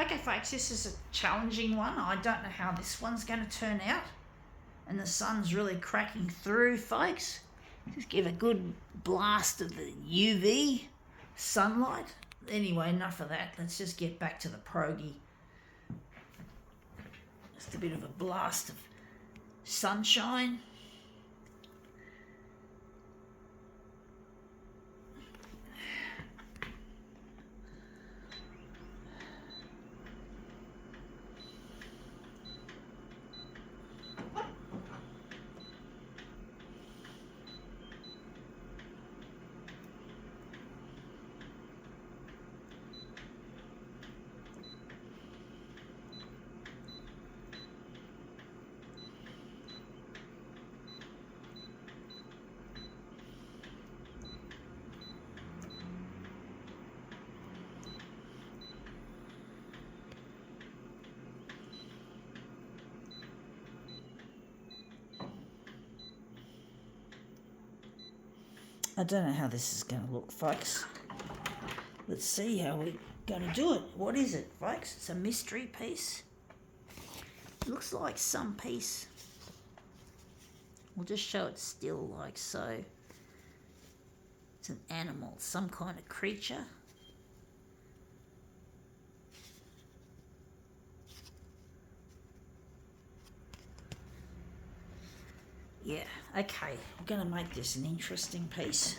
Okay, folks, this is a challenging one. I don't know how this one's going to turn out. And the sun's really cracking through, folks. Just give a good blast of the UV sunlight. Anyway, enough of that. Let's just get back to the progy. Just a bit of a blast of sunshine. I don't know how this is going to look, folks. Let's see how we're going to do it. What is it, folks? It's a mystery piece. Looks like some piece. We'll just show it still like so. It's an animal, some kind of creature. Yeah, okay, we're going to make this an interesting piece.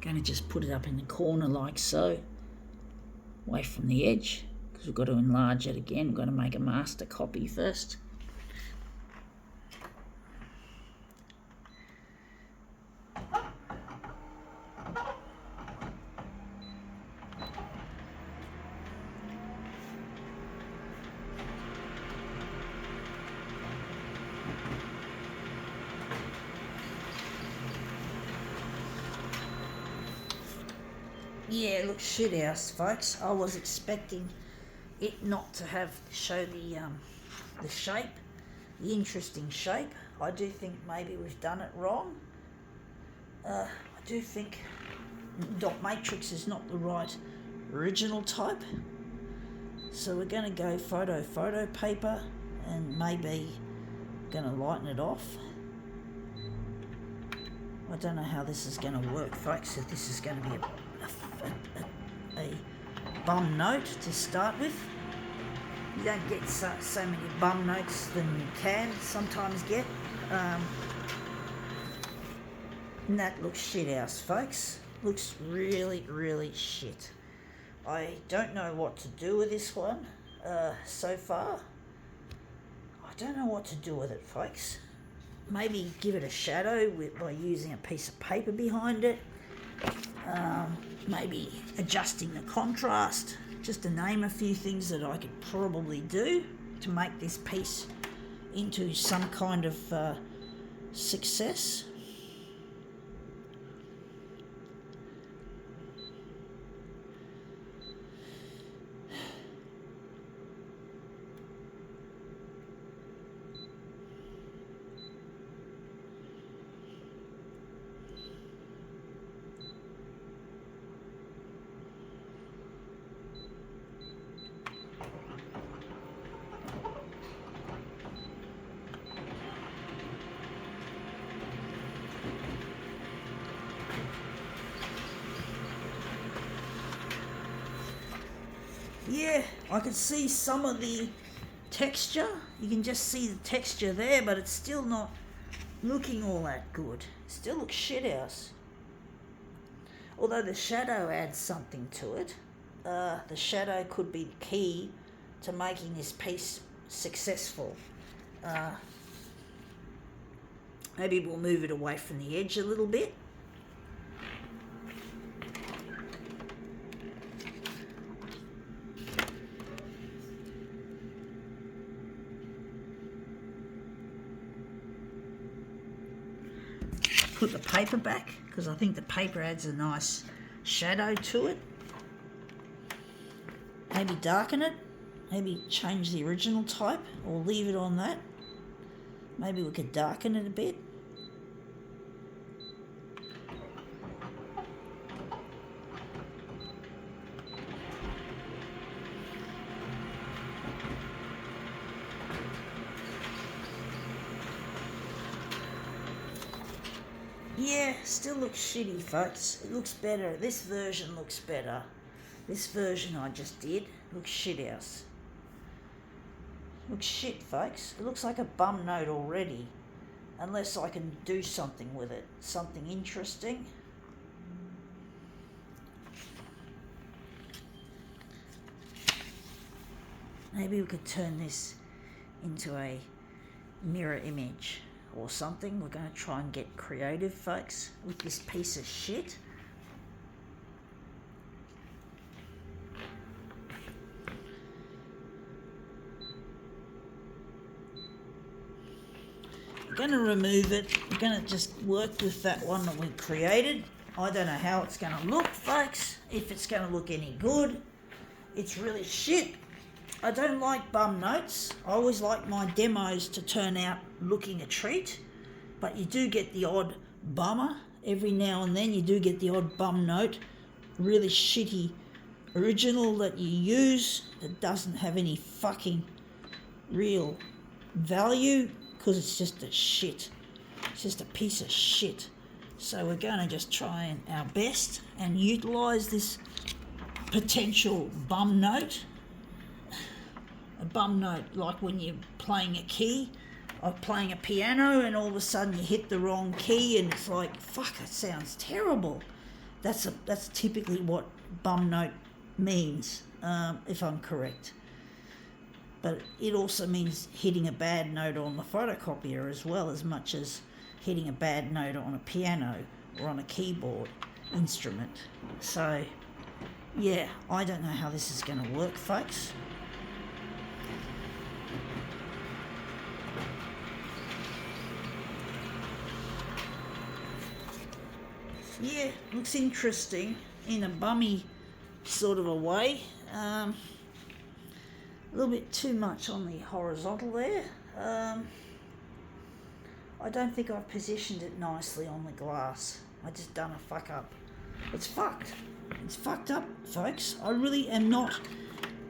Going to just put it up in the corner like so, away from the edge, because we've got to enlarge it again. We've got to make a master copy first. Yeah, it looks shit house, folks. I was expecting it not to show the shape, the interesting shape. I do think maybe we've done it wrong. I do think dot matrix is not the right original type. So we're going to go photo paper and maybe going to lighten it off. I don't know how this is going to work, folks. If this is going to be a bum note to start with. You don't get so many bum notes than you can sometimes get. And that looks shit house, folks. Looks really, really shit. I don't know what to do with this one so far. I don't know what to do with it, folks. Maybe give it a shadow by using a piece of paper behind it. Maybe adjusting the contrast, just to name a few things that I could probably do to make this piece into some kind of success. Yeah, I can see some of the texture. You can just see the texture there, but it's still not looking all that good. It still looks shit house. Although the shadow adds something to it. The shadow could be the key to making this piece successful. Maybe we'll move it away from the edge a little bit. Put the paper back, because I think the paper adds a nice shadow to it. Maybe darken it. Maybe change the original type, or leave it on that. Maybe we could darken it a bit. Yeah, still looks shitty, folks. It looks better. This version looks better. This version I just did looks shit house. Looks shit, folks. It looks like a bum note already. Unless I can do something with it. Something interesting. Maybe we could turn this into a mirror image or something. We're going to try and get creative, folks, with this piece of shit. We're going to remove it. We're going to just work with that one that we created. I don't know how it's going to look, folks. If it's going to look any good. It's really shit. I don't like bum notes. I always like my demos to turn out looking a treat, but you do get the odd bummer. Every now and then you do get the odd bum note, really shitty original that you use that doesn't have any fucking real value because it's just a shit. It's just a piece of shit. So we're going to just try our best and utilise this potential bum note. A bum note, like when you're playing a key or playing a piano and all of a sudden you hit the wrong key and it's like, fuck, it sounds terrible. That's typically what bum note means, if I'm correct. But it also means hitting a bad note on the photocopier as well, as much as hitting a bad note on a piano or on a keyboard instrument. So, yeah, I don't know how this is going to work, folks. Yeah, looks interesting in a bummy sort of a way. A little bit too much on the horizontal there. I don't think I've positioned it nicely on the glass. I just done a fuck up. It's fucked. It's fucked up, folks. I really am not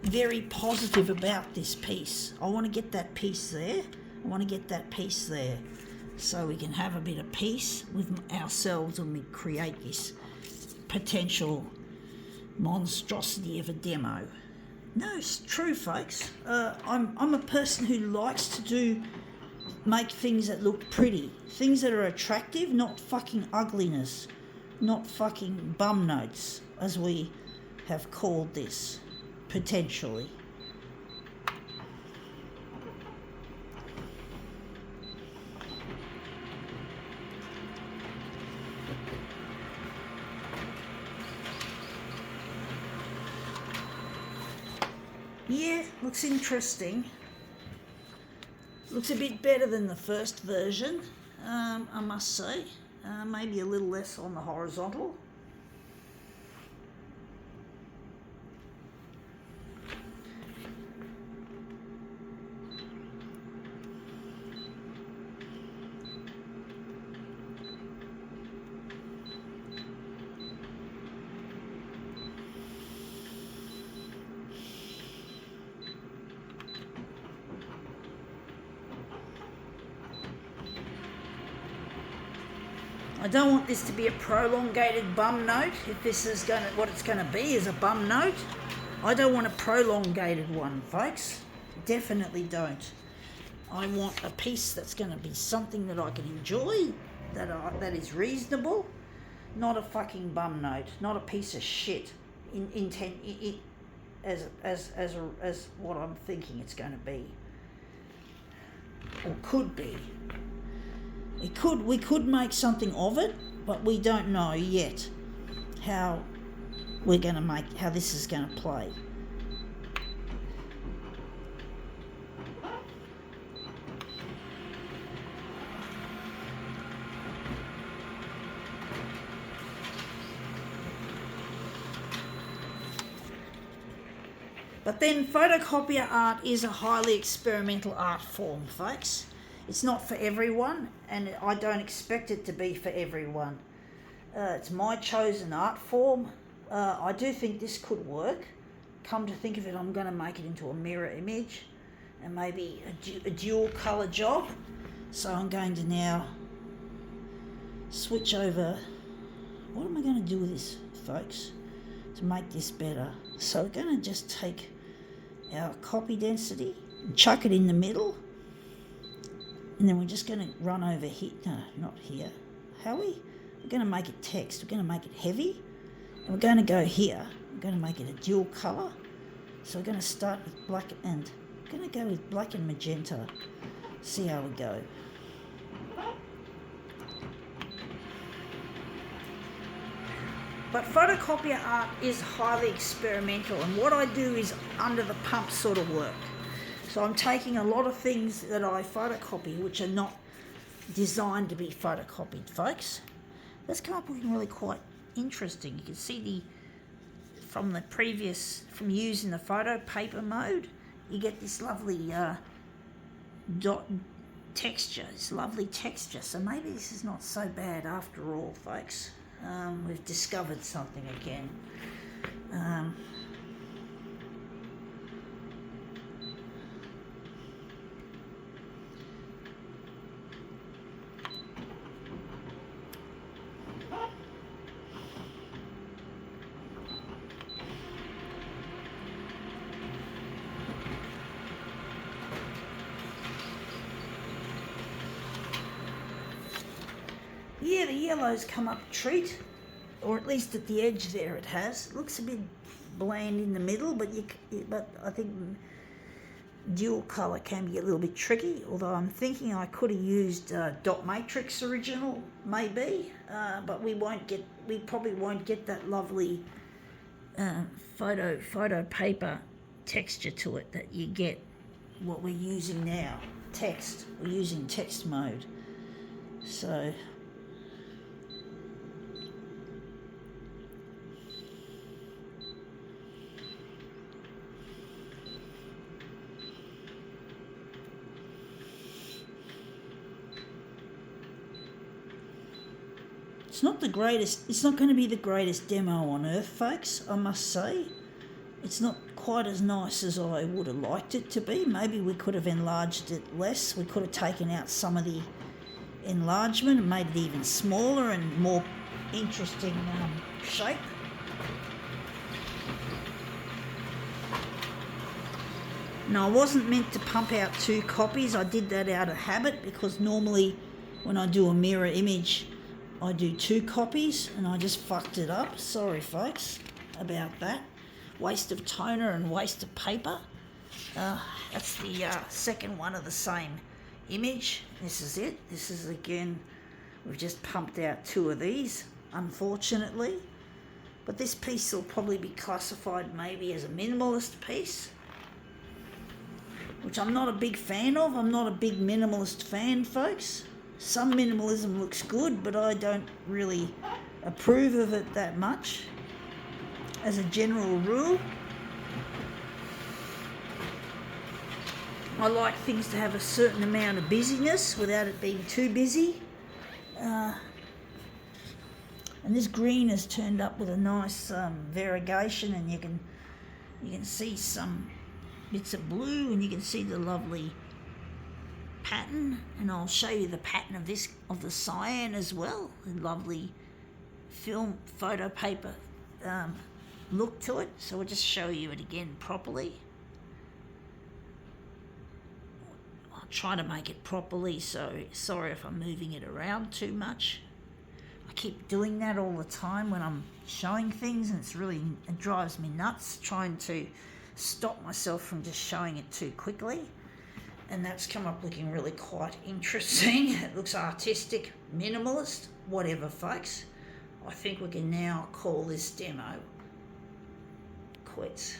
very positive about this piece. I want to get that piece there. I want to get that piece there. So we can have a bit of peace with ourselves when we create this potential monstrosity of a demo. No, it's true, folks. I'm a person who likes to make things that look pretty, things that are attractive, not fucking ugliness, not fucking bum notes, as we have called this, potentially. Yeah, looks interesting. Looks a bit better than the first version, I must say. Maybe a little less on the horizontal. I don't want this to be a prolongated bum note. If this is what it's going to be is a bum note, I don't want a prolongated one, folks. Definitely don't. I want a piece that's going to be something that I can enjoy, that is reasonable, not a fucking bum note, not a piece of shit. As what I'm thinking it's going to be, or could be. We could make something of it, but we don't know yet how this is going to play. But then photocopier art is a highly experimental art form, folks. It's not for everyone, and I don't expect it to be for everyone. It's my chosen art form. I do think this could work. Come to think of it, I'm going to make it into a mirror image and maybe a dual colour job. So I'm going to now switch over. What am I going to do with this, folks, to make this better? So we're going to just take our copy density and chuck it in the middle, and then we're just going to run over here. No, not here. How we're going to make it text. We're going to make it heavy, and we're going to go here. We're going to make it a dual colour. So we're going to start with black, and we're going to go with black and magenta. See how we go. But photocopier art is highly experimental, and what I do is under the pump sort of work. So I'm taking a lot of things that I photocopy which are not designed to be photocopied, folks. That's come up looking really quite interesting. You can see from using the photo paper mode, you get this lovely dot texture, this lovely texture. So maybe this is not so bad after all, folks. We've discovered something again. Yeah, the yellow's come up a treat, or at least at the edge there it has. It looks a bit bland in the middle, but I think dual colour can be a little bit tricky, although I'm thinking I could have used Dot Matrix original, maybe, but we probably won't get that lovely photo paper texture to it that you get what we're using now. We're using text mode. So it's not the greatest, it's not going to be the greatest demo on earth, folks, I must say. It's not quite as nice as I would have liked it to be. Maybe we could have enlarged it less. We could have taken out some of the enlargement and made it even smaller and more interesting shape. Now, I wasn't meant to pump out 2 copies. I did that out of habit because normally when I do a mirror image, I do 2 copies and I just fucked it up. Sorry, folks, about that. Waste of toner and waste of paper. That's the second one of the same image. This is it. This is, again, we've just pumped out 2 of these, unfortunately. But this piece will probably be classified maybe as a minimalist piece, which I'm not a big fan of. I'm not a big minimalist fan, folks. Some minimalism looks good, but I don't really approve of it that much as a general rule. I like things to have a certain amount of busyness without it being too busy. And this green has turned up with a nice variegation, and you can see some bits of blue, and you can see the lovely pattern, and I'll show you the pattern of the cyan as well. The lovely film photo paper look to it. So we'll just show you it again properly. I'll try to make it properly, so sorry if I'm moving it around too much. I keep doing that all the time when I'm showing things, and it drives me nuts trying to stop myself from just showing it too quickly. And that's come up looking really quite interesting. It looks artistic, minimalist, whatever, folks. I think we can now call this demo quits.